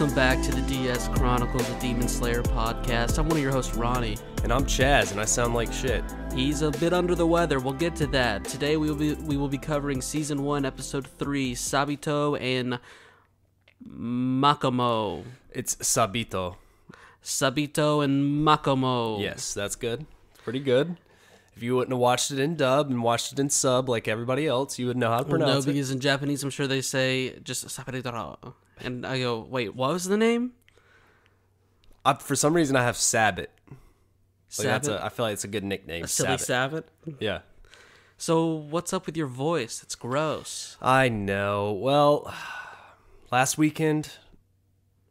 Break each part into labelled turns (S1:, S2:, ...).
S1: Welcome back to the DS Chronicles, the Demon Slayer podcast. I'm one of your hosts, Ronny.
S2: And I'm Chaz, and I sound like shit.
S1: He's a bit under the weather. We'll get to that. Today we will be covering Season 1, Episode 3, Sabito and Makomo.
S2: It's Sabito.
S1: Sabito and Makomo.
S2: Yes, that's good. Pretty good. If you wouldn't have watched it in dub and watched it in sub like everybody else, you would know how to pronounce it.
S1: No, because in Japanese, I'm sure they say just Sabito. And I go, wait, what was the name?
S2: For some reason, I have Sabit.
S1: Sabit?
S2: I feel like it's a good nickname.
S1: A silly Sabit?
S2: Yeah.
S1: So what's up with your voice? It's gross.
S2: I know. Well, last weekend...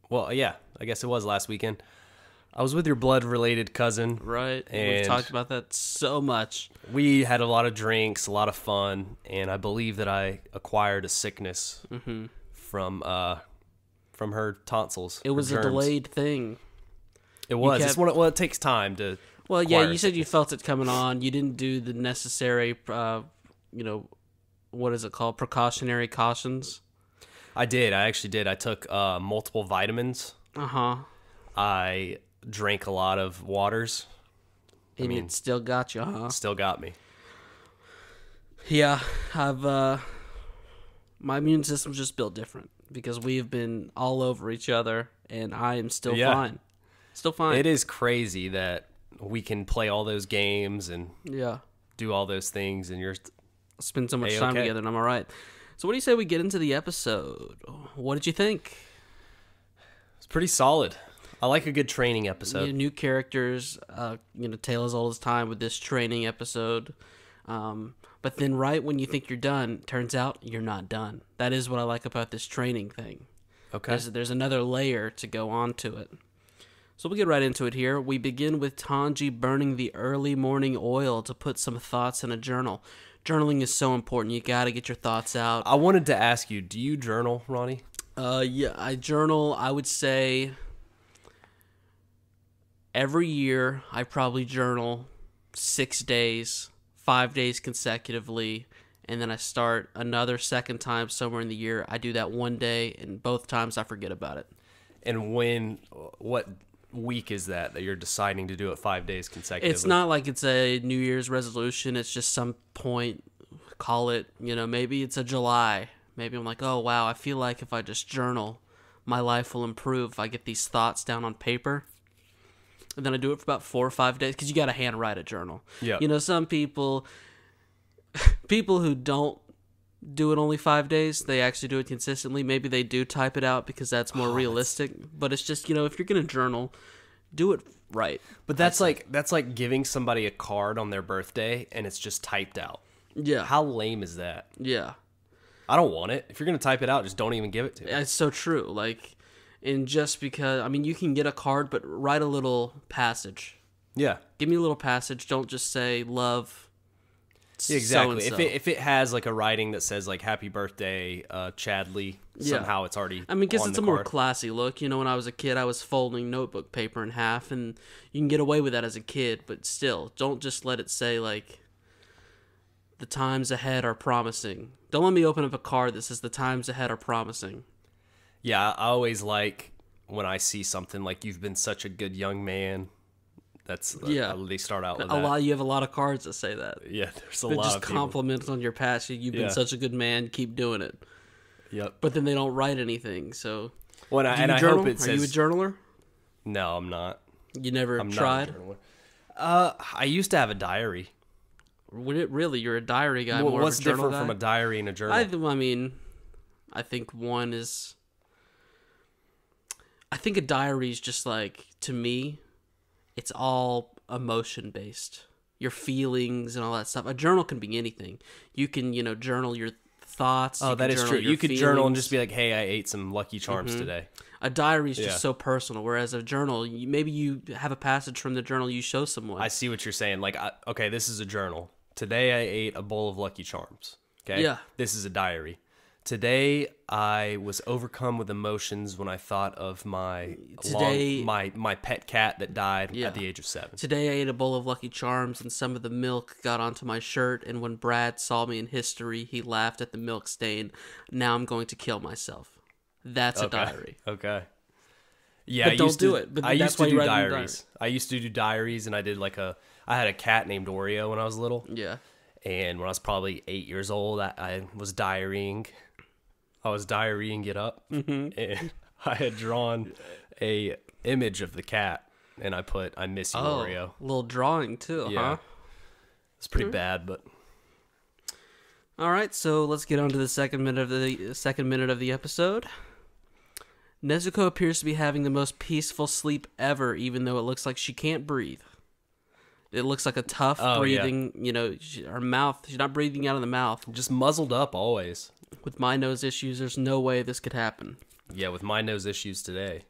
S2: Well, yeah, I guess it was last weekend. I was with your blood-related cousin.
S1: Right.
S2: And
S1: we've talked about that so much.
S2: We had a lot of drinks, a lot of fun, and I believe that I acquired a sickness from her tonsils.
S1: It was a delayed thing.
S2: It was. It takes time to.
S1: Well, yeah, you said you felt it coming on. You didn't do the necessary, what is it called? Precautionary cautions.
S2: I did. I actually did. I took multiple vitamins. I drank a lot of waters.
S1: And it still got you, huh?
S2: Still got me.
S1: Yeah, my immune system's just built different because we've been all over each other, and I am still fine. Still fine.
S2: It is crazy that we can play all those games and do all those things, and you're
S1: spend so much time together, and I'm all right. So what do you say we get into the episode? What did you think?
S2: It's pretty solid. I like a good training episode.
S1: New characters, tale as old as time with this training episode. But then right when you think you're done, turns out you're not done. That is what I like about this training thing.
S2: Okay.
S1: There's another layer to go on to it. So we'll get right into it here. We begin with Tanji burning the early morning oil to put some thoughts in a journal. Journaling is so important. You got to get your thoughts out.
S2: I wanted to ask you, do you journal, Ronny?
S1: Yeah, I journal, I would say, every year I probably journal 6 days, 5 days consecutively, and then I start another second time somewhere in the year. I do that one day, and both times I forget about it.
S2: And what week is that you're deciding to do it 5 days consecutively?
S1: It's not like it's a New Year's resolution. It's just some point, call it, maybe it's a July. Maybe I'm like, oh, wow, I feel like if I just journal, my life will improve if I get these thoughts down on paper. And then I do it for about 4 or 5 days, because you got to handwrite a journal.
S2: Yeah.
S1: Some people who don't do it only 5 days, they actually do it consistently. Maybe they do type it out because that's more realistic. But it's just, if you're going to journal, do it right.
S2: But that's like giving somebody a card on their birthday and it's just typed out.
S1: Yeah.
S2: How lame is that?
S1: Yeah.
S2: I don't want it. If you're going to type it out, just don't even give it to me.
S1: It's so true. And just because, you can get a card, but write a little passage.
S2: Yeah.
S1: Give me a little passage. Don't just say love.
S2: Yeah, exactly.
S1: So-and-so.
S2: If it has like a writing that says like "Happy Birthday, Chadley," somehow it's already.
S1: Because it's a more
S2: card.
S1: classy look. When I was a kid, I was folding notebook paper in half, and you can get away with that as a kid. But still, don't just let it say like, "The times ahead are promising." Don't let me open up a card that says "The times ahead are promising."
S2: Yeah, I always like when I see something like "You've been such a good young man." They start out with that.
S1: You have a lot of cards that say that.
S2: Yeah, there's a
S1: but
S2: lot
S1: just
S2: of people.
S1: compliments on your past. You've been such a good man. Keep doing it.
S2: Yep.
S1: But then they don't write anything. So,
S2: I hope it says.
S1: Are you a journaler?
S2: No, I'm not.
S1: You never tried?
S2: Not a journaler. I used to have a diary.
S1: Really, you're a diary guy.
S2: Well,
S1: more
S2: what's
S1: of a journal
S2: different
S1: guy?
S2: from a diary and a journal?
S1: I think one is. I think a diary is just like, to me, it's all emotion based. Your feelings and all that stuff. A journal can be anything. You can, journal your thoughts.
S2: Oh, that is true. You could journal and just be like, hey, I ate some Lucky Charms today.
S1: A diary is just so personal, whereas a journal, maybe you have a passage from the journal you show someone.
S2: I see what you're saying. Like, okay, this is a journal. Today I ate a bowl of Lucky Charms. Okay?
S1: Yeah.
S2: This is a diary. Today I was overcome with emotions when I thought of my pet cat that died at the age of 7.
S1: Today I ate a bowl of Lucky Charms and some of the milk got onto my shirt, and when Brad saw me in history, he laughed at the milk stain. Now I'm going to kill myself. That's a diary.
S2: Okay. Yeah,
S1: but don't do it. But
S2: I
S1: that's
S2: used to
S1: why you
S2: do
S1: write
S2: diaries. I used to do diaries, and I did I had a cat named Oreo when I was little.
S1: Yeah.
S2: And when I was probably 8 years old, I was diarying. I was diarying it up, and I had drawn a image of the cat, and I put "I miss you, Oreo."
S1: A little drawing too, huh?
S2: It's pretty bad, but
S1: all right. So let's get on to the second minute of the episode. Nezuko appears to be having the most peaceful sleep ever, even though it looks like she can't breathe. It looks like a tough breathing, her mouth, she's not breathing out of the mouth.
S2: Just muzzled up always.
S1: With my nose issues, there's no way this could happen.
S2: Yeah, with my nose issues today.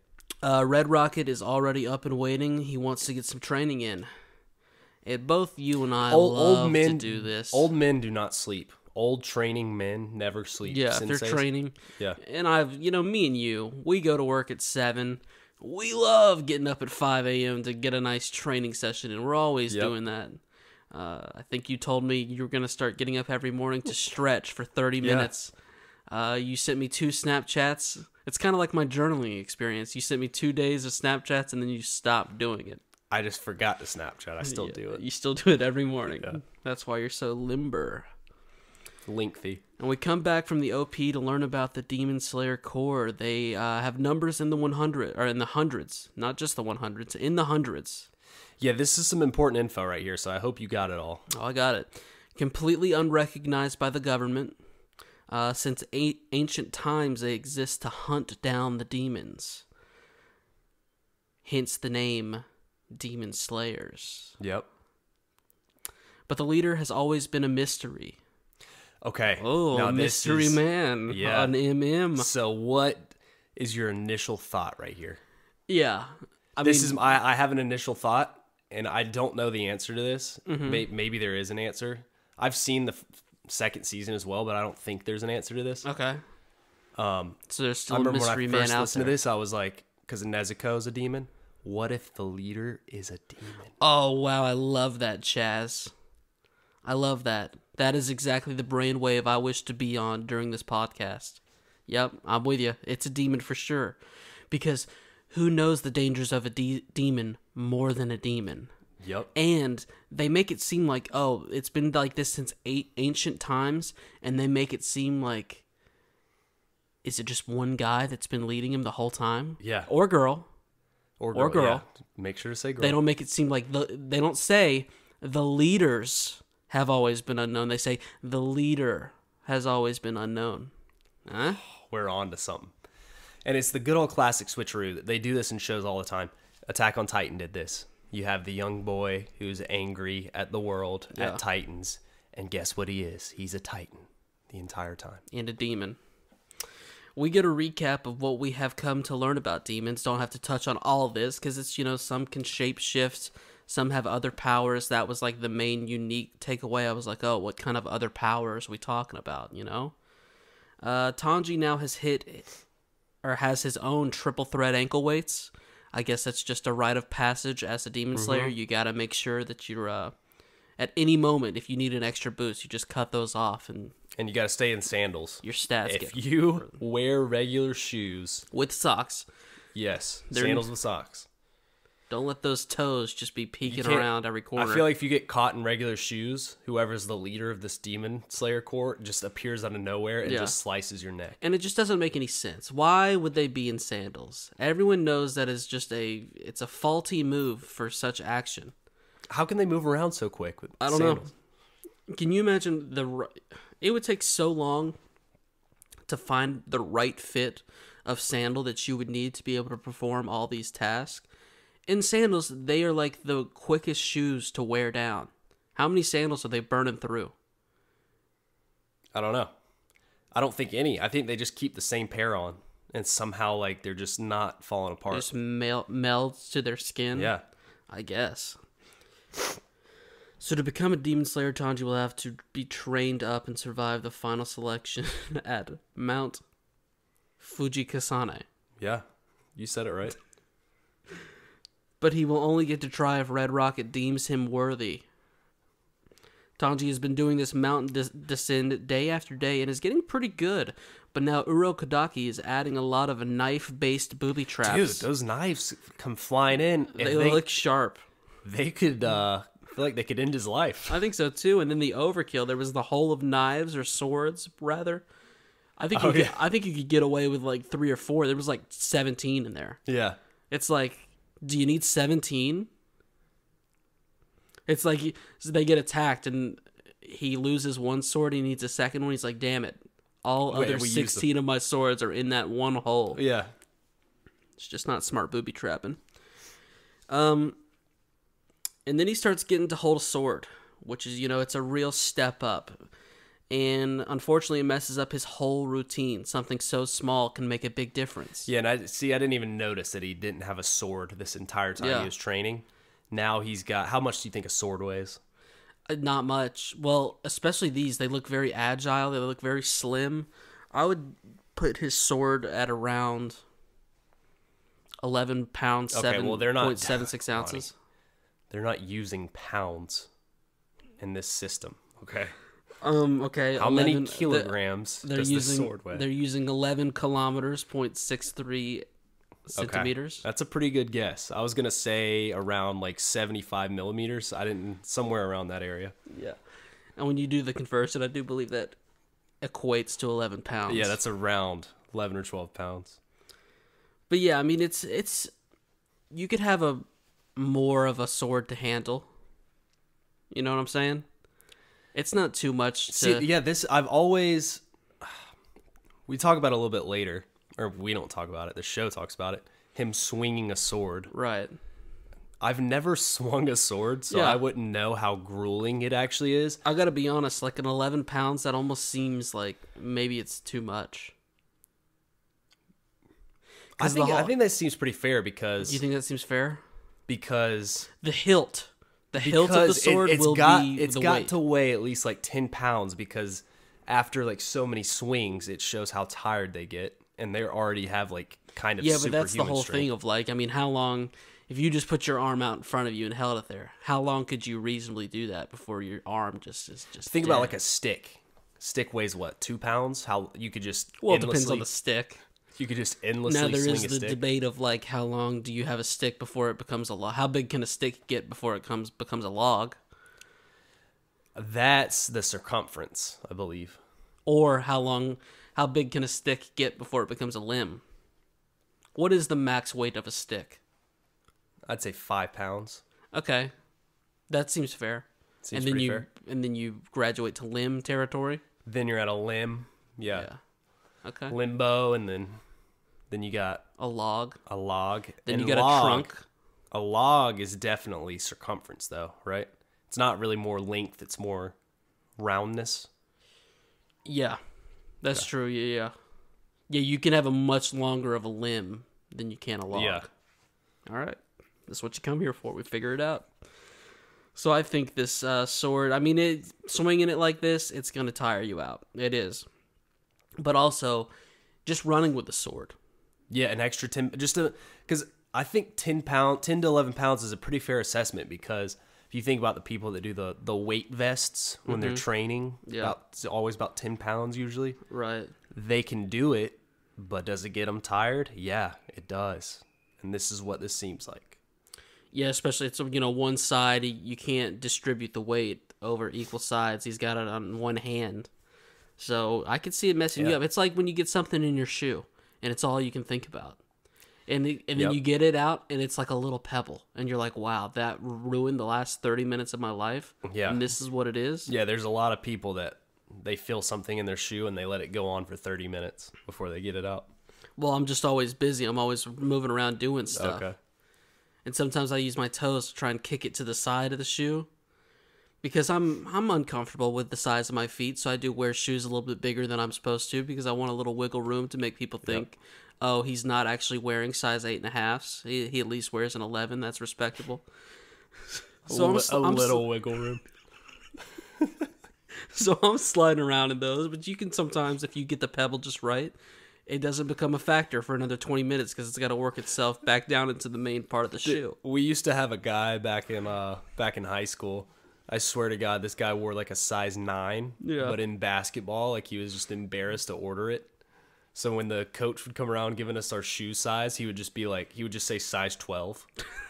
S1: Red Rocket is already up and waiting. He wants to get some training in. And both you and I love to do this.
S2: Old men do not sleep. Old training men never sleep.
S1: Yeah, if they're training.
S2: Yeah.
S1: And me and you, we go to work at 7. We love getting up at 5 a.m. to get a nice training session, and we're always doing that. I think you told me you were going to start getting up every morning to stretch for 30 minutes. You sent me 2 Snapchats. It's kind of like my journaling experience. You sent me 2 days of Snapchats, and then you stopped doing it.
S2: I just forgot to Snapchat. I still do it.
S1: You still do it every morning. Yeah. That's why you're so limber.
S2: Lengthy.
S1: And we come back from the OP to learn about the Demon Slayer Corps. They have numbers in the 100, or in the hundreds, not just the 100s, in the hundreds.
S2: Yeah, this is some important info right here, so I hope you got it all.
S1: Oh, I got it. Completely unrecognized by the government. Since ancient times, they exist to hunt down the demons. Hence the name Demon Slayers.
S2: Yep. But
S1: the leader has always been a mystery.
S2: Okay.
S1: Oh, now mystery man on MM.
S2: So what is your initial thought right here?
S1: Yeah.
S2: I have an initial thought, and I don't know the answer to this. Mm-hmm. Maybe there is an answer. I've seen the second season as well, but I don't think there's an answer to this.
S1: Okay. So there's still a mystery man out there. I remember when I first listened
S2: to this, I was like, because Nezuko is a demon, what if the leader is a demon?
S1: Oh, wow. I love that, Chaz. I love that. That is exactly the brainwave I wish to be on during this podcast. Yep, I'm with you. It's a demon for sure. Because who knows the dangers of a demon more than a demon?
S2: Yep.
S1: And they make it seem like, it's been like this since ancient times, and they make it seem like, is it just one guy that's been leading him the whole time?
S2: Yeah.
S1: Or girl.
S2: Or girl. Yeah. Make sure to say girl.
S1: They don't make it seem like, they don't say the leaders have always been unknown. They say the leader has always been unknown. Huh?
S2: We're on to something. And it's the good old classic switcheroo. They do this in shows all the time. Attack on Titan did this. You have the young boy who's angry at the world, at Titans, and guess what he is? He's a Titan the entire time.
S1: And a demon. We get a recap of what we have come to learn about demons. Don't have to touch on all of this, because it's, some can shapeshift. Some have other powers. That was like the main unique takeaway. I was like, oh, what kind of other powers are we talking about, Tanji now has has his own triple threat ankle weights. I guess that's just a rite of passage as a Demon Slayer. You got to make sure that you're, at any moment, if you need an extra boost, you just cut those off. And
S2: you got to stay in sandals.
S1: Your stats
S2: If you wear regular shoes.
S1: With socks.
S2: Yes, sandals with socks.
S1: Don't let those toes just be peeking around every corner.
S2: I feel like if you get caught in regular shoes, whoever's the leader of this Demon Slayer Corps just appears out of nowhere and just slices your neck.
S1: And it just doesn't make any sense. Why would they be in sandals? Everyone knows that it's a faulty move for such action.
S2: How can they move around so quick with
S1: sandals? I don't know. Can you imagine it would take so long to find the right fit of sandal that you would need to be able to perform all these tasks? In sandals, they are like the quickest shoes to wear down. How many sandals are they burning through?
S2: I don't know. I don't think any. I think they just keep the same pair on, and somehow they're just not falling apart.
S1: Just melds to their skin?
S2: Yeah.
S1: I guess. So to become a Demon Slayer, Tanji will have to be trained up and survive the final selection at Mount Fujikasane.
S2: Yeah, you said it right.
S1: But he will only get to try if Red Rocket deems him worthy. Tanji has been doing this mountain descent day after day and is getting pretty good, But now Urokodaki is adding a lot of knife-based booby traps.
S2: Dude, those knives come flying in.
S1: They look sharp.
S2: They could, feel like they could end his life.
S1: I think so too. And then the overkill, there was the hole of knives or swords, rather. I think you could get away with like 3 or 4. There was like 17 in there.
S2: Yeah.
S1: It's like, do you need 17? It's like so they get attacked and he loses one sword. He needs a second one. He's like, damn it. All other 16 of my swords are in that one hole.
S2: Yeah.
S1: It's just not smart booby trapping. And then he starts getting to hold a sword, which is, it's a real step up. And unfortunately, it messes up his whole routine. Something so small can make a big difference.
S2: Yeah, and I didn't even notice that he didn't have a sword this entire time he was training. Now he's got, how much do you think a sword weighs?
S1: Not much. Well, especially these. They look very agile. They look very slim. I would put his sword at around 11 pounds, 7.76 ounces.
S2: They're not using pounds in this system, okay?
S1: Okay.
S2: How many kilograms does the sword weigh?
S1: They're using 11 kilometers, 0.63 centimeters.
S2: That's a pretty good guess. I was going to say around like 75 millimeters. Somewhere around that area.
S1: Yeah. And when you do the conversion, I do believe that equates to 11 pounds.
S2: Yeah, that's around 11 or 12 pounds.
S1: But yeah, I mean, it's you could have more of a sword to handle. You know what I'm saying? It's not too much to...
S2: We talk about it a little bit later. Or we don't talk about it. The show talks about it. Him swinging a sword.
S1: Right.
S2: I've never swung a sword, so I wouldn't know how grueling it actually is.
S1: I gotta be honest, like an 11 pounds, that almost seems like maybe it's too much.
S2: I think that seems pretty fair because...
S1: You think that seems fair?
S2: Because...
S1: The hilt of the sword
S2: it's got to weigh at least like 10 pounds because after like so many swings, it shows how tired they get. And they already have like kind of superhuman
S1: but that's the whole
S2: strength.
S1: thing of like, I mean, how long, if you just put your arm out in front of you and held it there, how long could you reasonably do that before your arm just
S2: think about like a stick. Stick weighs what, 2 pounds? How you could just
S1: it depends on the stick.
S2: You could just endlessly swing a stick.
S1: Now there is the debate of like how long do you have a stick before it becomes a log? How big can a stick get before it becomes a log?
S2: That's the circumference, I believe.
S1: Or how big can a stick get before it becomes a limb? What is the max weight of a stick?
S2: I'd say 5 pounds.
S1: Okay. That seems fair.
S2: Seems pretty fair.
S1: And then you graduate to limb territory?
S2: Then you're at a limb. Yeah.
S1: Okay.
S2: Limbo, and then you got...
S1: A log.
S2: And
S1: Then you got a trunk.
S2: A log is definitely circumference, though, right? It's not really more length, it's more roundness.
S1: Yeah. That's true, yeah. Yeah, you can have a much longer of a limb than you can a log.
S2: Yeah.
S1: All right. That's what you come here for. We figure it out. So I think this sword, I mean, swinging it like this, it's going to tire you out. It is. But also, just running with the sword.
S2: Yeah, an extra 10, because I think 10 to 11 pounds is a pretty fair assessment because if you think about the people that do the weight vests when they're training, it's always about 10 pounds usually.
S1: Right.
S2: They can do it, but does it get them tired? Yeah, it does. And this is what this seems like.
S1: Yeah, especially it's one side, you can't distribute the weight over equal sides. He's got it on one hand. So I could see it messing you up. It's like when you get something in your shoe and it's all you can think about. And then you get it out, and it's like a little pebble. And you're like, wow, that ruined the last 30 minutes of my life. Yeah. And this is what it is.
S2: Yeah, there's a lot of people that they feel something in their shoe, and they let it go on for 30 minutes before they get it out.
S1: Well, I'm just always busy. I'm always moving around doing stuff.
S2: Okay.
S1: And sometimes I use my toes to try and kick it to the side of the shoe. Because I'm uncomfortable with the size of my feet, so I do wear shoes a little bit bigger than I'm supposed to because I want a little wiggle room to make people think, oh, he's not actually wearing size 8.5s. He at least wears an 11. That's respectable.
S2: So I'm little wiggle room.
S1: So I'm sliding around in those, but you can sometimes, if you get the pebble just right, it doesn't become a factor for another 20 minutes because it's got to work itself back down into the main part of the shoe.
S2: We used to have a guy back in high school. I swear to God, this guy wore like a size 9, but in basketball, like he was just embarrassed to order it. So when the coach would come around giving us our shoe size, he would just say size 12.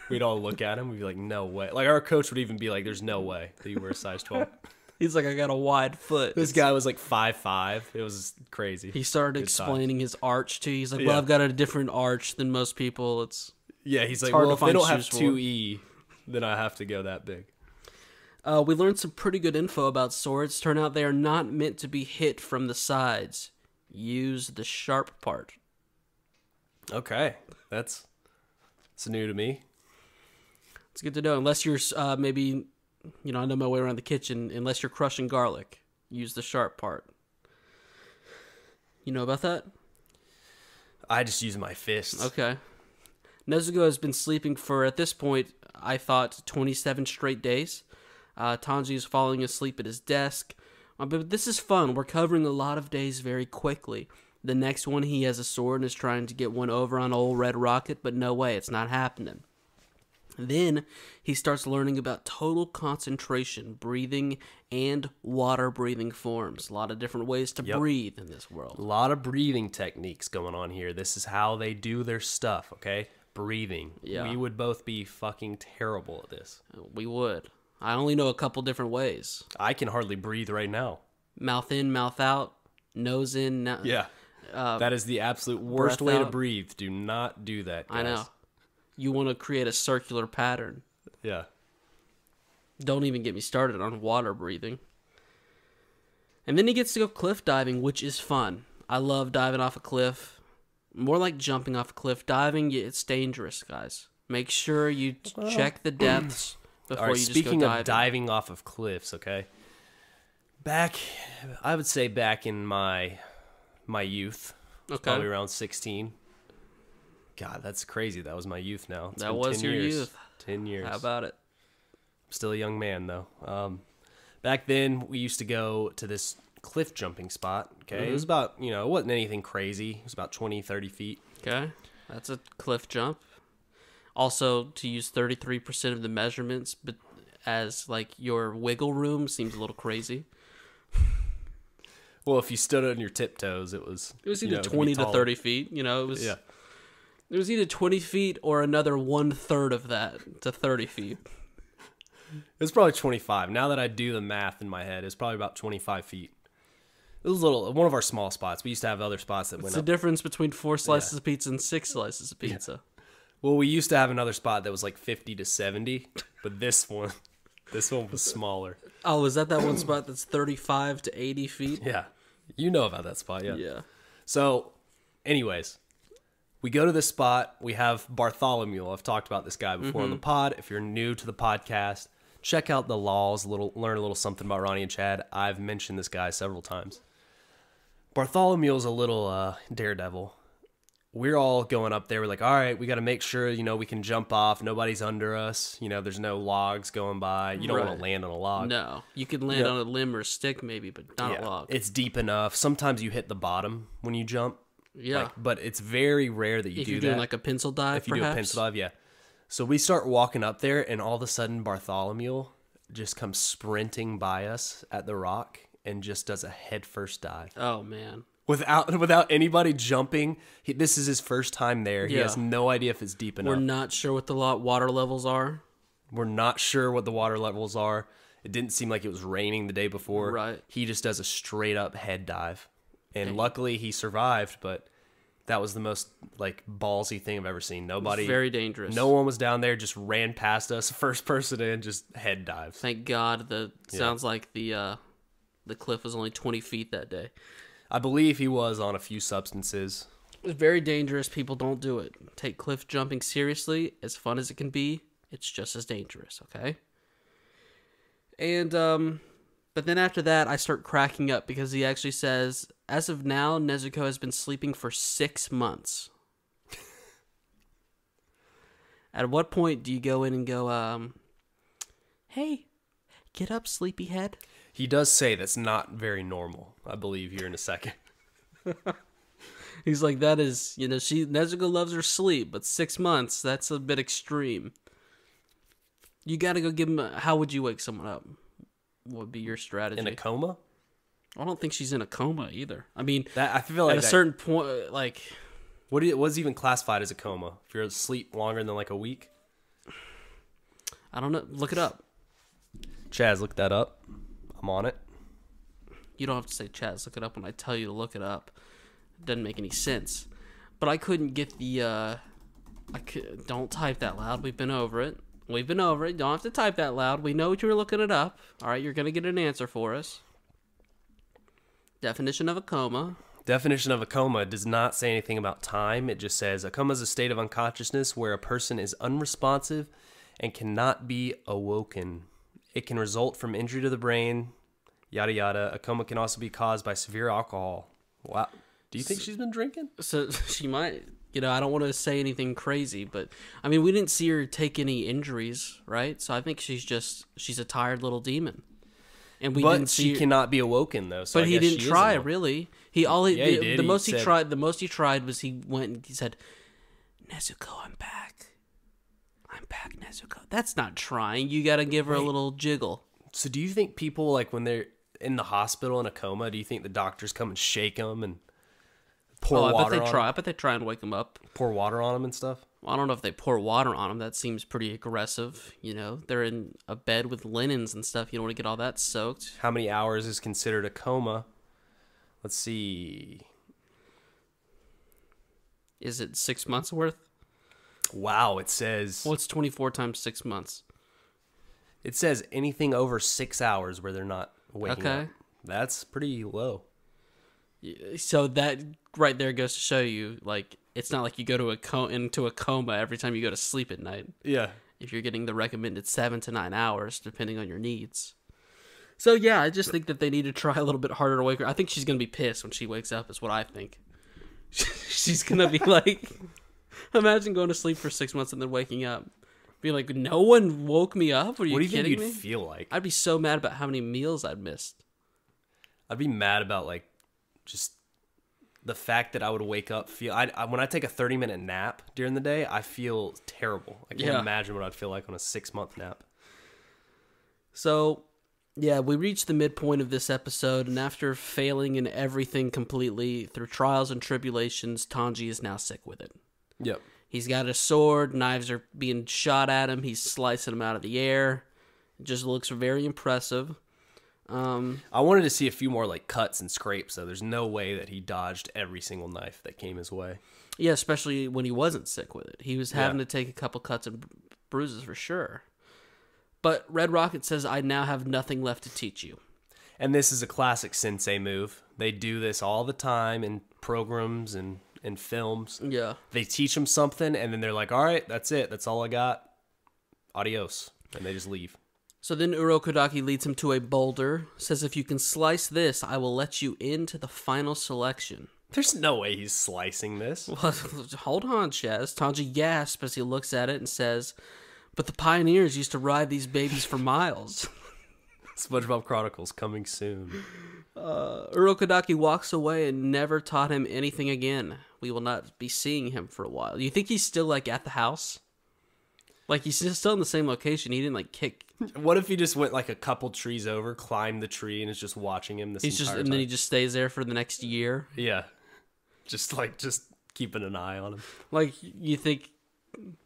S2: We'd all look at him. We'd be like, no way. Like, our coach would even be like, there's no way that you wear a size 12.
S1: He's like, I got a wide foot.
S2: This guy was like 5'5". It was crazy.
S1: He started explaining his arch to you. He's like, well,
S2: Yeah.
S1: I've got a different arch than most people.
S2: He's like,
S1: hard
S2: well,
S1: to
S2: if they
S1: find
S2: don't have
S1: shoes for.
S2: 2E, then I have to go that big.
S1: We learned some pretty good info about swords. Turn out they are not meant to be hit from the sides. Use the sharp part.
S2: Okay. That's new to me.
S1: It's good to know. Unless you're maybe, I know my way around the kitchen. Unless you're crushing garlic, use the sharp part. You know about that?
S2: I just use my fists.
S1: Okay. Nezuko has been sleeping for, at this point, I thought 27 straight days. Tanji is falling asleep at his desk. But this is fun. We're covering a lot of days very quickly. The next one, he has a sword and is trying to get one over on old Red Rocket, but no way, it's not happening. Then he starts learning about total concentration, breathing, and water breathing forms. A lot of different ways to breathe in this world.
S2: A lot of breathing techniques going on here. This is how they do their stuff, okay? Breathing.
S1: Yeah.
S2: We would both be fucking terrible at this.
S1: We would. I only know a couple different ways.
S2: I can hardly breathe right now.
S1: Mouth in, mouth out, nose in.
S2: That is the absolute worst way to breathe. Do not do that, guys.
S1: I know. You want to create a circular pattern.
S2: Yeah.
S1: Don't even get me started on water breathing. And then he gets to go cliff diving, which is fun. I love diving off a cliff. More like jumping off a cliff. Diving, it's dangerous, guys. Make sure you check the depths before you just go diving.
S2: Speaking of diving off of cliffs, okay? I would say back in my youth.
S1: Okay.
S2: Probably around 16. God, that's crazy. That was my youth now.
S1: That was your youth.
S2: 10 years.
S1: How about it?
S2: I'm still a young man, though. Back then, we used to go to this cliff jumping spot. Okay.
S1: Mm-hmm.
S2: It was about, it wasn't anything crazy. It was about 20, 30 feet.
S1: Okay. That's a cliff jump. Also, to use 33% of the measurements but as like your wiggle room seems a little crazy.
S2: Well, if you stood on your tiptoes, it was
S1: either 20 to 30 feet. It was either 20 feet or another 1/3 of that to 30 feet.
S2: It was probably 25. Now that I do the math in my head, it's probably about 25 feet. It was one of our small spots. We used to have other spots that went up.
S1: It's the difference between 4 slices of pizza and 6 slices of pizza.
S2: Yeah. Well, we used to have another spot that was like 50 to 70, but this one was smaller.
S1: Oh, is that one spot that's 35 to 80 feet?
S2: Yeah. You know about that spot, yeah.
S1: Yeah.
S2: So, anyways, we go to this spot. We have Bartholomew. I've talked about this guy before on the pod. If you're new to the podcast, check out the laws, learn a little something about Ronny and Chad. I've mentioned this guy several times. Bartholomew is a little daredevil. We're all going up there. We're like, all right, we got to make sure, we can jump off. Nobody's under us. There's no logs going by. You don't want to land on a log.
S1: No. You could land on a limb or a stick maybe, but not a log.
S2: It's deep enough. Sometimes you hit the bottom when you jump.
S1: Yeah.
S2: But it's very rare that you do that.
S1: If you're doing like a pencil dive,
S2: If you do a pencil dive, yeah. So we start walking up there, and all of a sudden Bartholomew just comes sprinting by us at the rock and just does a headfirst dive.
S1: Oh, man.
S2: Without anybody jumping. This is his first time there. He has no idea if it's deep enough.
S1: We're not sure what the water levels are.
S2: We're not sure what the water levels are. It didn't seem like it was raining the day before.
S1: Right.
S2: He just does a straight up head dive. And luckily he survived, but that was the most ballsy thing I've ever seen. Nobody.
S1: Very dangerous.
S2: No one was down there, just ran past us, first person in, just head dive.
S1: Thank God. Sounds like the cliff was only 20 feet that day.
S2: I believe he was on a few substances.
S1: It's very dangerous. People don't do it. Take cliff jumping seriously. As fun as it can be, it's just as dangerous, okay? And, but then after that, I start cracking up because he actually says, as of now, Nezuko has been sleeping for 6 months. At what point do you go in and go, hey, get up, sleepyhead?
S2: He does say that's not very normal, I believe, here in a second.
S1: He's like, that is, Nezuko loves her sleep, but 6 months, that's a bit extreme. You gotta go give him how would you wake someone up? What would be your strategy?
S2: In a coma?
S1: I don't think she's in a coma either. I mean,
S2: I feel like
S1: at a certain point, like...
S2: What's even classified as a coma? If you're asleep longer than like a week?
S1: I don't know. Look it up.
S2: Chaz, look that up. I'm on it.
S1: You don't have to say, Chaz, look it up when I tell you to look it up. It doesn't make any sense. But I couldn't get the... don't type that loud. We've been over it. You don't have to type that loud. We know you were looking it up. All right, you're going to get an answer for us. Definition of a coma.
S2: Definition of a coma does not say anything about time. It just says a coma is a state of unconsciousness where a person is unresponsive and cannot be awoken. It can result from injury to the brain, yada yada. A coma can also be caused by severe alcohol. Wow. Do you think she's been drinking?
S1: So she might. I don't want to say anything crazy, but I mean, we didn't see her take any injuries, right? So I think she's a tired little demon. And we didn't see
S2: she cannot be awoken though. So
S1: but he didn't try really. The most he tried was he went and he said, "Nezuko, I'm back. I'm back, Nezuko." That's not trying. You got to give her a little jiggle.
S2: So do you think people, like when they're in the hospital in a coma, do you think the doctors come and shake them and pour water on them?
S1: I bet they try and wake them up.
S2: Pour water on them and stuff?
S1: Well, I don't know if they pour water on them. That seems pretty aggressive. They're in a bed with linens and stuff. You don't want to get all that soaked.
S2: How many hours is considered a coma? Let's see.
S1: Is it 6 months worth?
S2: Wow, it says...
S1: What's 24 times 6 months?
S2: It says anything over 6 hours where they're not waking up. That's pretty low.
S1: So that right there goes to show you, like, it's not like you go to into a coma every time you go to sleep at night.
S2: Yeah.
S1: If you're getting the recommended 7 to 9 hours, depending on your needs. So yeah, I just think that they need to try a little bit harder to wake her. I think she's gonna be pissed when she wakes up. Is what I think. She's gonna be like, imagine going to sleep for 6 months and then waking up, be like, no one woke me up. Are you kidding me? What do you think
S2: you'd feel like?
S1: I'd be so mad about how many meals I'd missed.
S2: I'd be mad about like just the fact that I would wake up when I take a 30-minute nap during the day, I feel terrible. I can't imagine what I'd feel like on a 6-month nap.
S1: So, yeah, we reached the midpoint of this episode, and after failing in everything completely through trials and tribulations, Tanji is now sick with it.
S2: Yep.
S1: He's got a sword, knives are being shot at him, he's slicing them out of the air. It just looks very impressive.
S2: I wanted to see a few more like cuts and scrapes, though. There's no way that he dodged every single knife that came his way.
S1: Yeah, especially when he wasn't sick with it. He was having to take a couple cuts and bruises for sure. But Red Rocket says, "I now have nothing left to teach you."
S2: And this is a classic sensei move. They do this all the time in programs and in films.
S1: Yeah.
S2: They teach them something, and then they're like, all right, that's it. That's all I got. Adios. And they just leave.
S1: So then Urokodaki leads him to a boulder, says, "If you can slice this, I will let you into the final selection."
S2: There's no way he's slicing this.
S1: Well, hold on, Chaz. Tanji gasps as he looks at it and says, "But the pioneers used to ride these babies for miles."
S2: SpongeBob Chronicles coming soon.
S1: Urokodaki walks away and never taught him anything again. We will not be seeing him for a while. You think he's still like at the house? Like he's still in the same location. He didn't like kick.
S2: What if he just went like a couple trees over, climbed the tree, and is just watching him entire time?
S1: And then he just stays there for the next year?
S2: Yeah. Just keeping an eye on him.
S1: Like, you think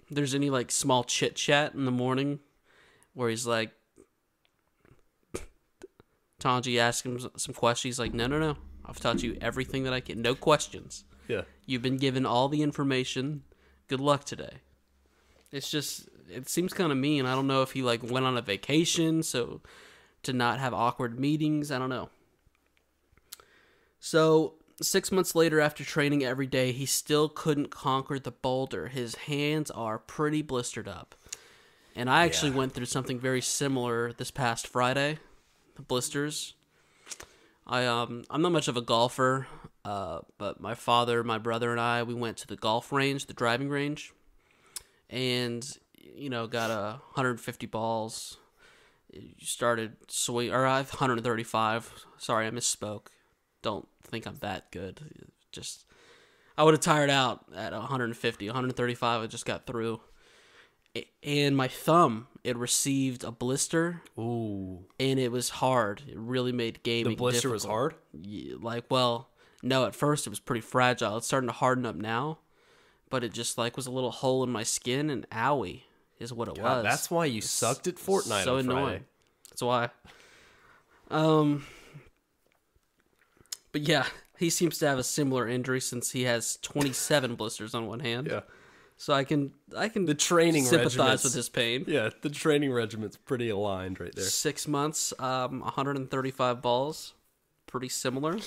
S1: there's any like small chit chat in the morning where he's like, Tanji asks him some questions. He's like, no. I've taught you everything that I can. No questions.
S2: Yeah.
S1: You've been given all the information. Good luck today. It seems kind of mean. I don't know if he like went on a vacation so to not have awkward meetings. I don't know. So 6 months later, after training every day, he still couldn't conquer the boulder. His hands are pretty blistered up. And I actually went through something very similar this past Friday. The blisters. I'm not much of a golfer, but my father, my brother, and I, we went to the golf range, the driving range, and got 150 balls. Started swing, or I have 135. Sorry, I misspoke. Don't think I'm that good. I would have tired out at 150, 135. I just got through, and my thumb, it received a blister.
S2: Ooh.
S1: And it was hard. It really made gaming
S2: The blister
S1: difficult.
S2: was hard?
S1: Yeah, like, well, no, at first it was pretty fragile. It's starting to harden up now, but it just like was a little hole in my skin, and owie is what it was.
S2: That's why you sucked at Fortnite
S1: so
S2: on Friday.
S1: annoying. That's why. But yeah, he seems to have a similar injury since he has 27 blisters on one hand.
S2: Yeah.
S1: So I can
S2: The training
S1: sympathize
S2: regiment's-
S1: with his pain.
S2: Yeah, the training regiment's pretty aligned right there.
S1: 6 months, 135 balls, pretty similar.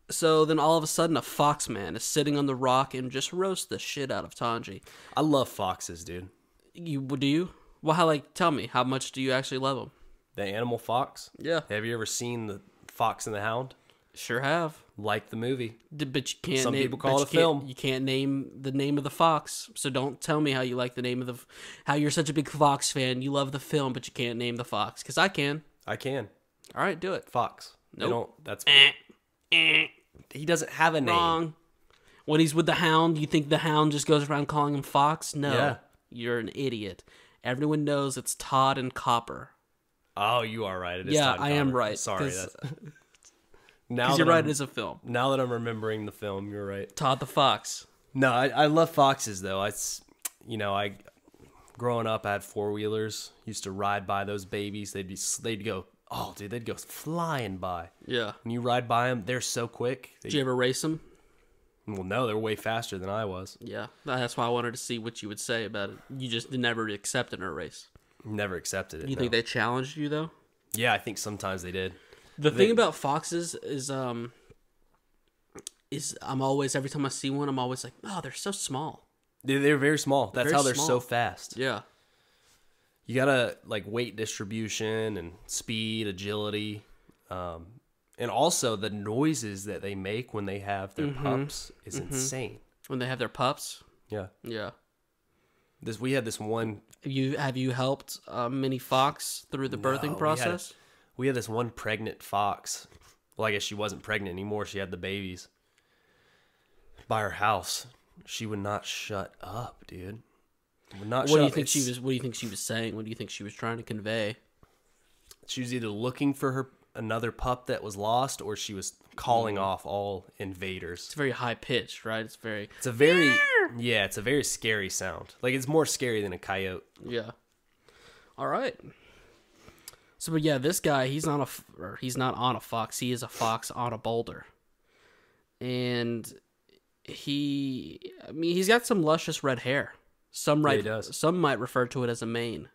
S1: So then all of a sudden, a fox man is sitting on the rock and just roasts the shit out of Tanji.
S2: I love foxes, dude.
S1: Do you? Well, how, like, tell me, how much do you actually love them?
S2: The animal fox?
S1: Yeah.
S2: Have you ever seen the Fox and the Hound?
S1: Sure have.
S2: Like the movie.
S1: But you can't.
S2: Some people call it a film.
S1: You can't name the name of the fox. So don't tell me how you like the name of the. How you're such a big fox fan. You love the film, but you can't name the fox. Because I can.
S2: I can.
S1: All right, do it.
S2: Fox.
S1: Nope.
S2: They don't. That's. He doesn't have a name.
S1: Wrong. When he's with the hound, you think the hound just goes around calling him Fox? No.
S2: Yeah.
S1: You're an idiot. Everyone knows it's Todd and Copper.
S2: Oh, you are right. It is
S1: Yeah,
S2: Todd
S1: I am
S2: Copper.
S1: right,
S2: Sorry.
S1: 'cause-
S2: Now
S1: Because
S2: that
S1: you're right,
S2: I'm-
S1: it is a film.
S2: Now that I'm remembering the film, you're right.
S1: Todd the Fox.
S2: No, I love foxes though. I growing up, I had 4-wheelers. Used to ride by those babies. They'd go. Oh, dude, they'd go flying by.
S1: Yeah.
S2: When you ride by them, they're so quick.
S1: Did you ever race him?
S2: Well, no, they're way faster than I was.
S1: Yeah. That's why I wanted to see what you would say about it. You just never accepted a race.
S2: Never accepted it.
S1: You
S2: no.
S1: think they challenged you, though?
S2: Yeah, I think sometimes they did.
S1: The thing about foxes is I'm always, every time I see one, I'm always like, oh, they're so small.
S2: They're very small. That's
S1: Very
S2: how they're
S1: small.
S2: so fast.
S1: Yeah.
S2: You gotta like weight distribution and speed, agility, and also the noises that they make when they have their pups is insane.
S1: When they have their pups.
S2: Yeah,
S1: Yeah.
S2: we had this one.
S1: Have you helped Minnie Fox through the birthing process?
S2: We had this one pregnant fox. Well, I guess she wasn't pregnant anymore. She had the babies by her house. She would not shut up, dude. Would not
S1: What
S2: shut
S1: do you
S2: up.
S1: think she was? What do you think she was saying? What do you think she was trying to convey?
S2: She was either looking for another pup that was lost, or she was calling off all invaders.
S1: It's very high pitched, right? It's very.
S2: It's a very it's a very scary sound. Like it's more scary than a coyote.
S1: Yeah. All right. So, but yeah, this guy, he's not on a fox. He is a fox on a boulder, and he's got some luscious red hair. Some might refer to it as a mane,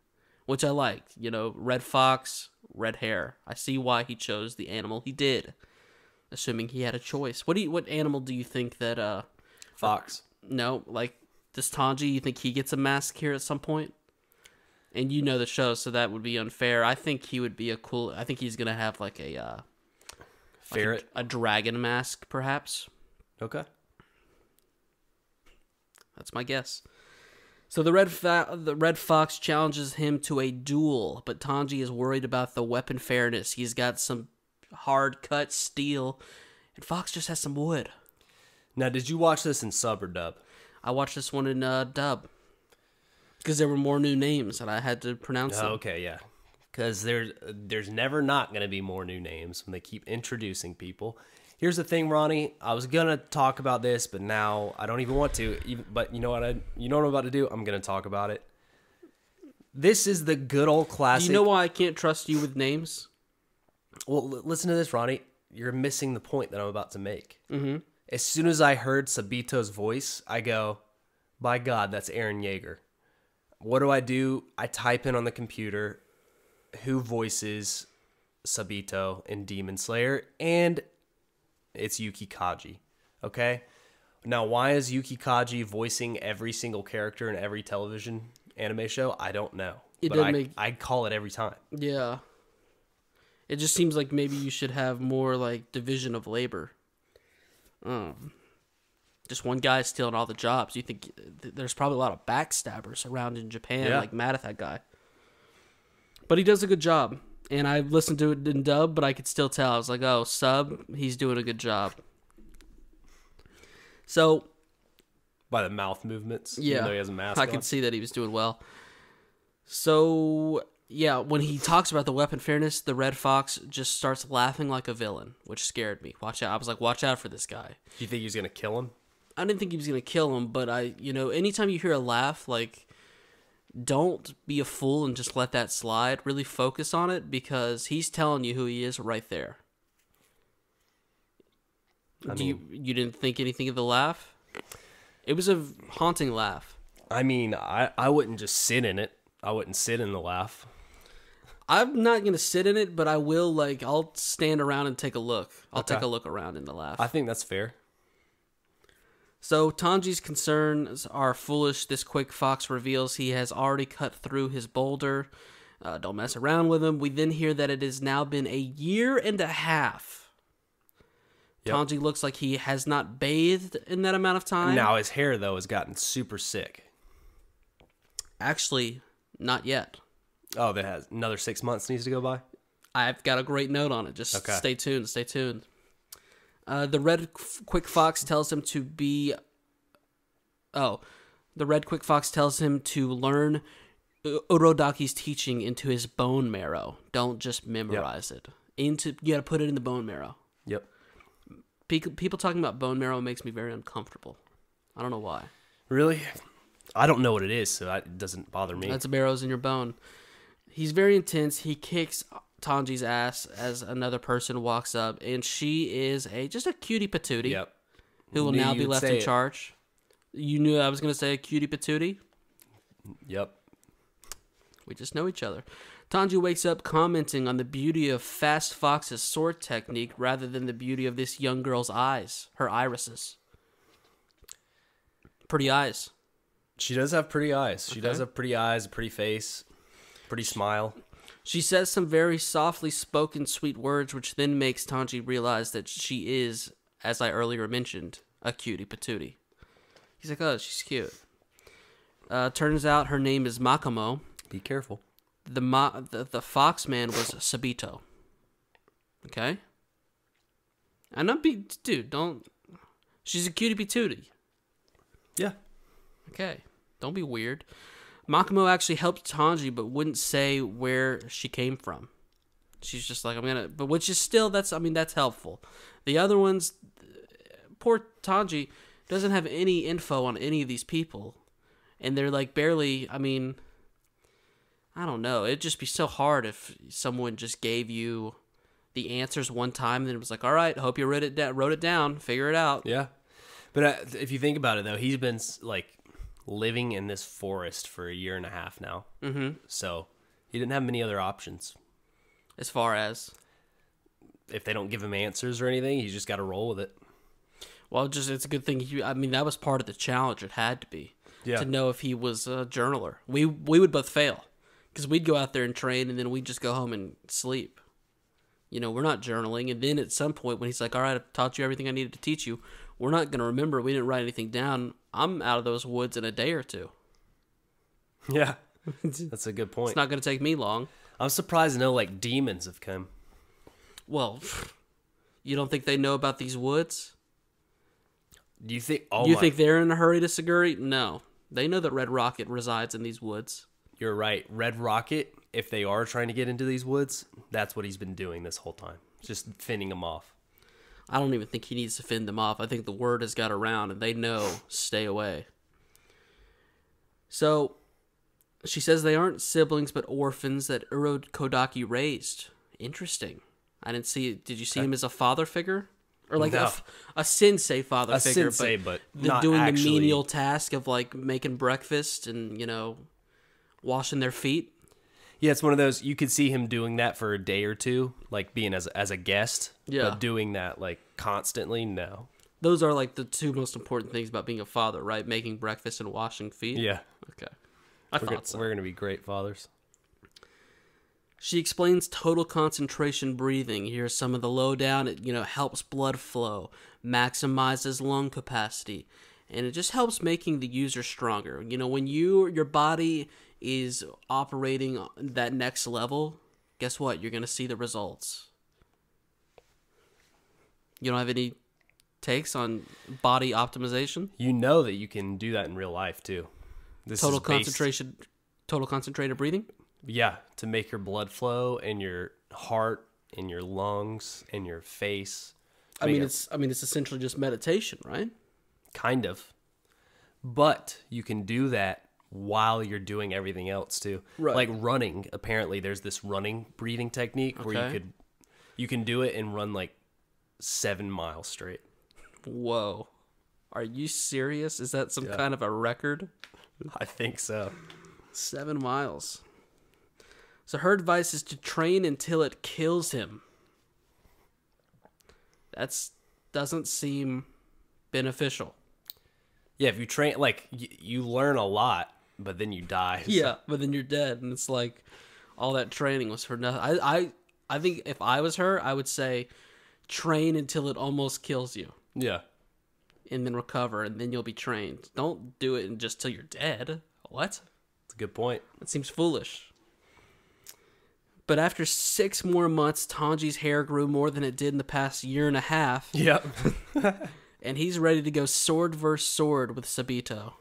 S1: which I like. You know, red fox, red hair. I see why he chose the animal he did, assuming he had a choice. What animal do you think that
S2: Fox.
S1: No, like this Tanji, you think he gets a mask here at some point? And you know the show, so that would be unfair. I think he would be I think he's gonna have like a
S2: Ferret.
S1: a dragon mask, perhaps.
S2: Okay.
S1: That's my guess. So the red fox challenges him to a duel, but Tanji is worried about the weapon fairness. He's got some hard cut steel, and Fox just has some wood.
S2: Now, did you watch this in sub or dub?
S1: I watched this one in dub because there were more new names and I had to pronounce them.
S2: Okay, yeah. Because there's never not going to be more new names when they keep introducing people. Here's the thing, Ronnie. I was gonna talk about this, but now I don't even want to. But you know what? You know what I'm about to do? I'm gonna talk about it. This is the good old classic.
S1: Do you know why I can't trust you with names?
S2: Well, listen to this, Ronnie. You're missing the point that I'm about to make. Mm-hmm. As soon as I heard Sabito's voice, I go, by God, that's Eren Yeager. What do? I type in on the computer who voices Sabito in Demon Slayer, and it's Yuki Kaji. Okay? Now, why is Yuki Kaji voicing every single character in every television anime show? I don't know. I call it every time.
S1: Yeah. It just seems like maybe you should have more like division of labor. Just one guy stealing all the jobs. You think there's probably a lot of backstabbers around in Japan, like mad at that guy. But he does a good job. And I listened to it in dub, but I could still tell. I was like, oh, sub, he's doing a good job. So,
S2: By the mouth movements,
S1: yeah,
S2: even though he has a mask
S1: I
S2: on.
S1: could see that he was doing well. So, yeah, when he talks about the weapon fairness, the Red Fox just starts laughing like a villain, which scared me. Watch out. I was like, watch out for this guy.
S2: Do you think he's going to kill him?
S1: I didn't think he was going to kill him, but anytime you hear a laugh, like, don't be a fool and just let that slide. Really focus on it because he's telling you who he is right there. You didn't think anything of the laugh? It was a haunting laugh.
S2: I mean, I wouldn't just sit in it. I wouldn't sit in the laugh.
S1: I'm not going to sit in it, but I will, I'll stand around and take a look. I'll take a look around in the laugh.
S2: I think that's fair.
S1: So Tanji's concerns are foolish. This quick fox reveals he has already cut through his boulder. Don't mess around with him. We then hear that it has now been 1.5 years. Yep. Tanji looks like he has not bathed in that amount of time.
S2: Now his hair, though, has gotten super sick.
S1: Actually, not yet.
S2: Oh, that has another 6 months needs to go by?
S1: I've got a great note on it. Just stay tuned. Stay tuned. The red quick fox tells him to be... Oh. The red quick fox tells him to learn Urodaki's teaching into his bone marrow. Don't just memorize it. You got to put it in the bone marrow.
S2: Yep.
S1: People talking about bone marrow makes me very uncomfortable. I don't know why.
S2: Really? I don't know what it is, so it doesn't bother me.
S1: That's marrows in your bone. He's very intense. He kicks Tanji's ass as another person walks up, and she is just a cutie patootie.
S2: Yep.
S1: Who will now be left in charge. You knew I was going to say a cutie patootie?
S2: Yep.
S1: We just know each other. Tanji wakes up commenting on the beauty of Fast Fox's sword technique rather than the beauty of this young girl's eyes, her irises. Pretty eyes.
S2: She does have pretty eyes. She does have pretty eyes, a pretty face, pretty smile.
S1: She says some very softly spoken sweet words, which then makes Tanji realize that she is, as I earlier mentioned, a cutie patootie. He's like, oh, she's cute. Turns out her name is Makomo.
S2: Be careful.
S1: The fox man was Sabito. Okay? And don't... She's a cutie patootie.
S2: Yeah.
S1: Okay. Don't be weird. Makomo actually helped Tanji, but wouldn't say where she came from. She's just like, but which is still, that's helpful. The other ones, poor Tanji doesn't have any info on any of these people. And they're like barely, I don't know. It'd just be so hard if someone just gave you the answers one time and then it was like, all right, hope you wrote it down, figure it out.
S2: Yeah. But if you think about it, though, he's been, living in this forest for 1.5 years now. Mm-hmm. So he didn't have many other options.
S1: As far as?
S2: If they don't give him answers or anything, he's just got to roll with it.
S1: Well, it's a good thing. That was part of the challenge. It had to be. Yeah. To know if he was a journaler. We would both fail. Because we'd go out there and train, and then we'd just go home and sleep. We're not journaling. And then at some point, when he's like, all right, I've taught you everything I needed to teach you, we're not going to remember. We didn't write anything down. I'm out of those woods in a day or two.
S2: Yeah, that's a good point.
S1: It's not going to take me long.
S2: I'm surprised no, demons have come.
S1: Well, you don't think they know about these woods?
S2: Do you think...
S1: Do you think they're in a hurry to Saguri? No. They know that Red Rocket resides in these woods.
S2: You're right. Red Rocket, if they are trying to get into these woods, that's what he's been doing this whole time. Just fending them off.
S1: I don't even think he needs to fend them off. I think the word has got around and they know, stay away. So, she says they aren't siblings but orphans that Kodaki raised. Interesting. I didn't see it. Did you see him as a father figure? Or a sensei father figure.
S2: Sensei, but not
S1: doing
S2: actually.
S1: The menial task of making breakfast and, washing their feet.
S2: Yeah, it's one of those, you could see him doing that for a day or two, being as a guest.
S1: Yeah.
S2: But doing that, constantly, no.
S1: Those are, the two most important things about being a father, right? Making breakfast and washing feet?
S2: Yeah.
S1: Okay. I thought so.
S2: We're going to be great fathers.
S1: She explains total concentration breathing. Here's some of the lowdown. It, helps blood flow, maximizes lung capacity, and it just helps making the user stronger. When your body is operating that next level, guess what? You're going to see the results. You don't have any takes on body optimization.
S2: You know that you can do that in real life too. This
S1: Total
S2: is based-
S1: concentration, total concentrated breathing.
S2: Yeah, to make your blood flow and your heart and your lungs and your face.
S1: I mean, it's essentially just meditation, right?
S2: Kind of. But you can do that while you're doing everything else too.
S1: Right.
S2: Like running, apparently there's this running breathing technique where you can do it and run like 7 miles straight.
S1: Whoa. Are you serious? Is that some kind of a record?
S2: I think so.
S1: 7 miles. So her advice is to train until it kills him. That's doesn't seem beneficial.
S2: Yeah, if you train, like, you learn a lot, but then you die. So.
S1: Yeah, but then you're dead, and it's like all that training was for nothing. I think if I was her, I would say train until it almost kills you.
S2: Yeah.
S1: And then recover, and then you'll be trained. Don't do it just till you're dead. What?
S2: That's a good point.
S1: That seems foolish. But after 6 more months, Tanji's hair grew more than it did in the past year and a half.
S2: Yep.
S1: And he's ready to go sword versus sword with Sabito.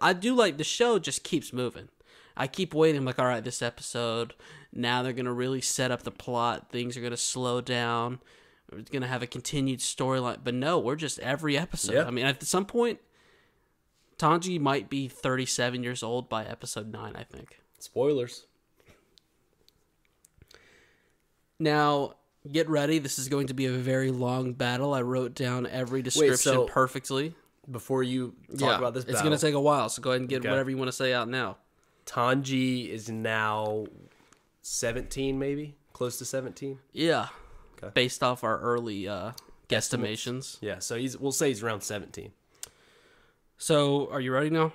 S1: I do like the show just keeps moving. I keep waiting, like, all right, this episode, now they're going to really set up the plot. Things are going to slow down. We're going to have a continued storyline. But no, we're just every episode.
S2: Yeah.
S1: I mean, at some point, Tanji might be 37 years old by episode 9, I think.
S2: Spoilers.
S1: Now, get ready. This is going to be a very long battle. I wrote down every description perfectly.
S2: Before you talk about this battle.
S1: It's going to take a while, so go ahead and get whatever you want to say out now.
S2: Tanji is now 17, maybe? Close to 17?
S1: Yeah.
S2: Okay.
S1: Based off our early guesstimations.
S2: Yeah, so we'll say he's around 17.
S1: So, are you ready now?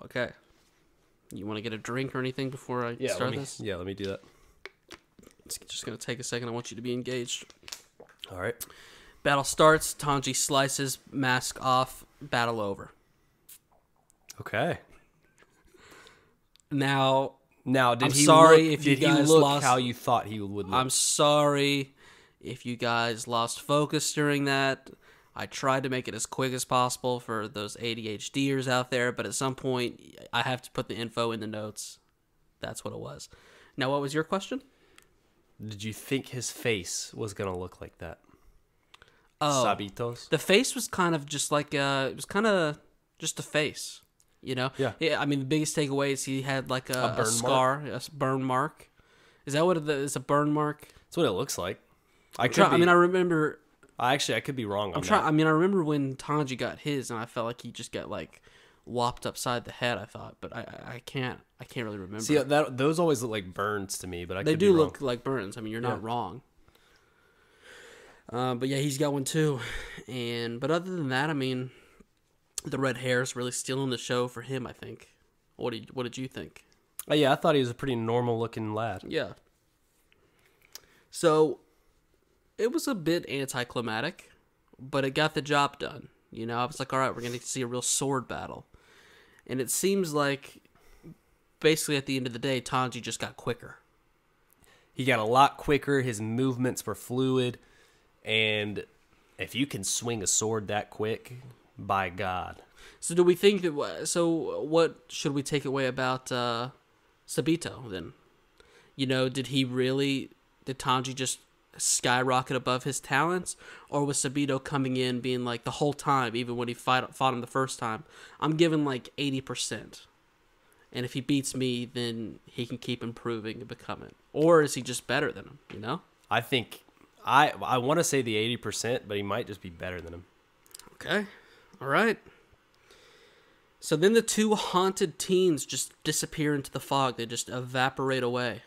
S1: Okay. You want to get a drink or anything before I start this?
S2: Yeah, let me do that.
S1: It's just going to take a second. I want you to be engaged.
S2: All right.
S1: Battle starts. Tanji slices, mask off, battle over.
S2: Okay.
S1: Now,
S2: did he look how you thought he would look?
S1: I'm sorry if you guys lost focus during that. I tried to make it as quick as possible for those ADHDers out there, but at some point, I have to put the info in the notes. That's what it was. Now, what was your question?
S2: Did you think his face was going to look like that?
S1: Oh,
S2: Sabito's?
S1: The face was kind of just like, it was kind of just a face, you know?
S2: Yeah.
S1: I mean, the biggest takeaway is he had like a
S2: burn
S1: scar, a burn mark. Is that what it is? A burn mark?
S2: That's what it looks like.
S1: I remember...
S2: I could be wrong on that.
S1: I remember when Tanji got his, and I felt like he just got like whopped upside the head. I thought, but I can't really remember.
S2: See, those always look like burns to me, but
S1: they do look like burns. I mean, you're not wrong. But yeah, he's got one too. But other than that, I mean, the red hair is really stealing the show for him. I think. What did you think?
S2: Yeah, I thought he was a pretty normal looking lad.
S1: Yeah. So. It was a bit anticlimactic, but it got the job done. You know, I was like, all right, we're going to see a real sword battle. And it seems like, basically at the end of the day, Tanji just got quicker.
S2: He got a lot quicker. His movements were fluid. And if you can swing a sword that quick, by God.
S1: So do we think that, so what should we take away about Sabito then? You know, did Tanji just skyrocket above his talents, or was Sabito coming in being like the whole time, even when he fought him the first time, I'm giving like 80%, and if he beats me, then he can keep improving and become it, or is he just better than him? You know,
S2: I think I want to say the 80%, but he might just be better than him.
S1: Okay, all right. So then the two haunted teens just disappear into the fog. They just evaporate away.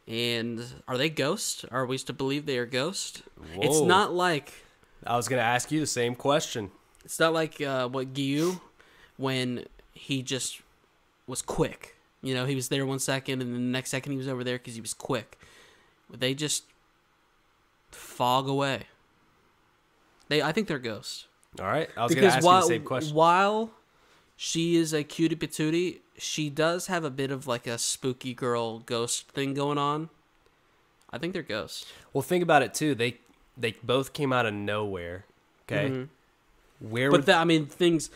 S1: And are they ghosts? Are we to believe they are ghosts?
S2: Whoa.
S1: It's not like...
S2: I was going to ask you the same question.
S1: It's not like Gyu, when he just was quick. You know, he was there 1 second, and then the next second he was over there because he was quick. They just fog away. I think they're ghosts.
S2: All right. I was going to ask you the same question.
S1: While she is a cutie patootie, she does have a bit of like a spooky girl ghost thing going on. I think they're ghosts.
S2: Well, think about it too. They both came out of nowhere Okay.
S1: Mm-hmm.
S2: Where
S1: but I mean, things.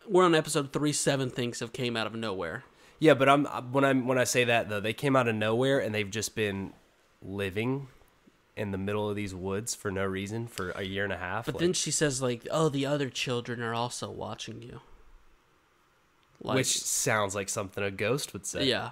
S1: We're on episode 3. 7 things have came out of nowhere.
S2: Yeah, but when I say that though, they came out of nowhere and they've just been living in the middle of these woods for no reason for a year and a half.
S1: But then she says like, "Oh, the other children are also watching you,"
S2: which sounds like something a ghost would say.
S1: Yeah.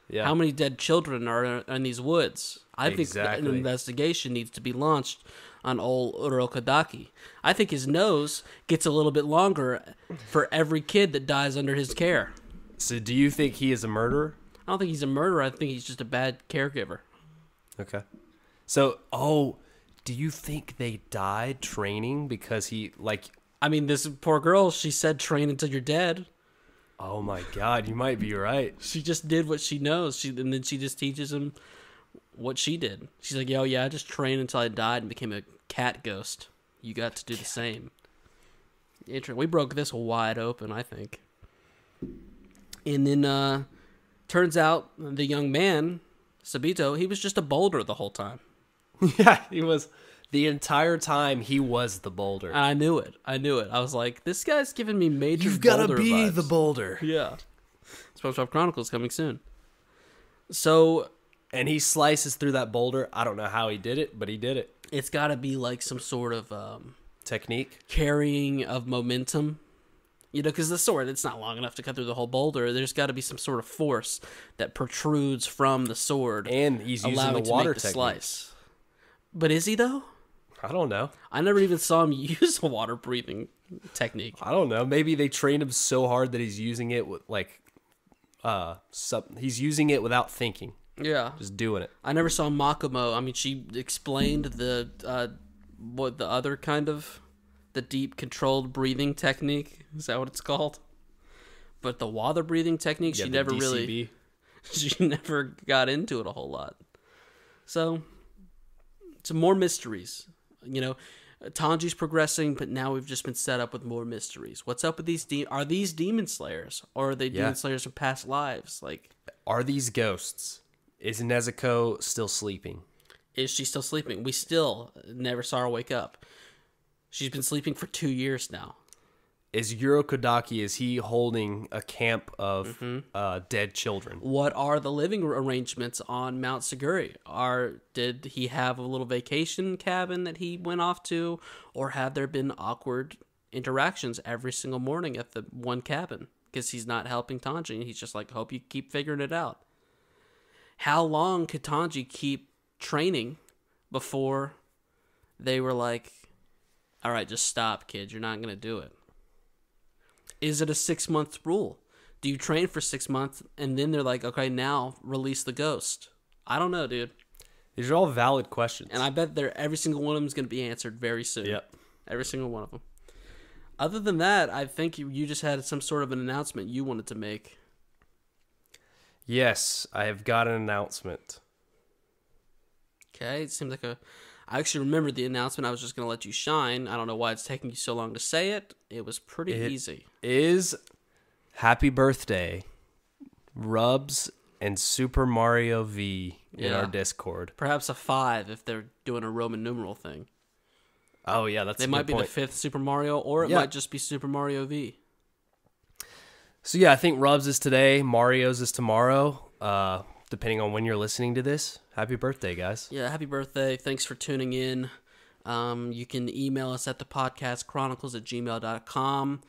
S2: Yeah.
S1: How many dead children are in these woods? I think an investigation needs to be launched on old Urokodaki. I think his nose gets a little bit longer for every kid that dies under his care.
S2: So do you think he is a murderer?
S1: I don't think he's a murderer. I think he's just a bad caregiver.
S2: Okay. So, do you think they died training because he, like...
S1: I mean, this poor girl, she said train until you're dead.
S2: Oh my God, you might be right.
S1: She just did what she knows, and then she just teaches him what she did. She's like, "Yo, yeah, I just trained until I died and became a cat ghost. You got to do the same." We broke this wide open, I think. And then, turns out the young man, Sabito, he was just a boulder the whole time.
S2: Yeah, he was. The entire time, he was the boulder.
S1: And I knew it. I was like, this guy's giving me major
S2: You've got to be
S1: vibes.
S2: the boulder.
S1: Yeah. SpongeBob Chronicles coming soon. So...
S2: And he slices through that boulder. I don't know how he did it, but he did it.
S1: It's got to be like some sort of...
S2: technique?
S1: Carrying of momentum. You know, because the sword, it's not long enough to cut through the whole boulder. There's got to be some sort of force that protrudes from the sword.
S2: And he's using the water technique.
S1: Slice. But is he, though?
S2: I don't know.
S1: I never even saw him use a water breathing technique.
S2: I don't know. Maybe they trained him so hard that he's using it with he's using it without thinking.
S1: Yeah,
S2: just doing it.
S1: I never saw Makomo. I mean, she explained the other kind of the deep controlled breathing technique. Is that what it's called? But the water breathing technique, she never
S2: DCB.
S1: She never got into it a whole lot. So, some more mysteries. You know, Tanji's progressing, but now we've just been set up with more mysteries. What's up with these are these demon slayers, or are they demon slayers from past lives? Like,
S2: are these ghosts? Is Nezuko still sleeping?
S1: Is she still sleeping? We still never saw her wake up. She's been sleeping for 2 years now.
S2: Is Urokodaki, is he holding a camp of dead children?
S1: What are the living arrangements on Mount Saguri? Did he have a little vacation cabin that he went off to? Or have there been awkward interactions every single morning at the one cabin? Because he's not helping Tanji, and he's just like, hope you keep figuring it out. How long could Tanji keep training before they were like, all right, just stop, kid. You're not going to do it. Is it a 6-month rule? Do you train for 6 months and then they're like, okay, now release the ghost? I don't know, dude.
S2: These are all valid questions.
S1: And I bet every single one of them is going to be answered very soon.
S2: Yep.
S1: Every single one of them. Other than that, I think you just had some sort of an announcement you wanted to make.
S2: Yes, I have got an announcement.
S1: Okay, it seems like I actually remembered the announcement. I was just going to let you shine. I don't know why it's taking you so long to say it. It was pretty easy.
S2: Is happy birthday, Rubs and Super Mario V in our Discord.
S1: Perhaps a 5 if they're doing a Roman numeral thing.
S2: Oh, yeah, that's a good point.
S1: They might be the 5th Super Mario, or it might just be Super Mario V.
S2: So, yeah, I think Rubs is today, Mario's is tomorrow, depending on when you're listening to this. Happy birthday, guys.
S1: Yeah, happy birthday. Thanks for tuning in. You can email us at thepodcastchronicles@gmail.com.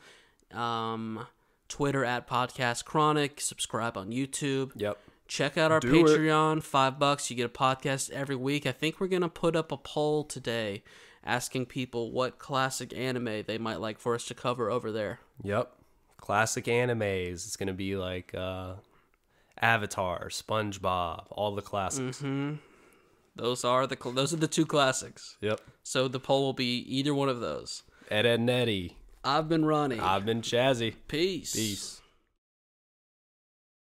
S1: Twitter at podcastchronic. Subscribe on YouTube.
S2: Yep.
S1: Check out our Patreon. $5. You get a podcast every week. I think we're going to put up a poll today asking people what classic anime they might like for us to cover over there.
S2: Yep. Classic animes. It's going to be like Avatar, SpongeBob, all the classics.
S1: Mm-hmm. Those are the 2 classics.
S2: Yep.
S1: So the poll will be either one of those.
S2: Ed and Eddie.
S1: I've been Ronny.
S2: I've been Chazzy.
S1: Peace.
S2: Peace.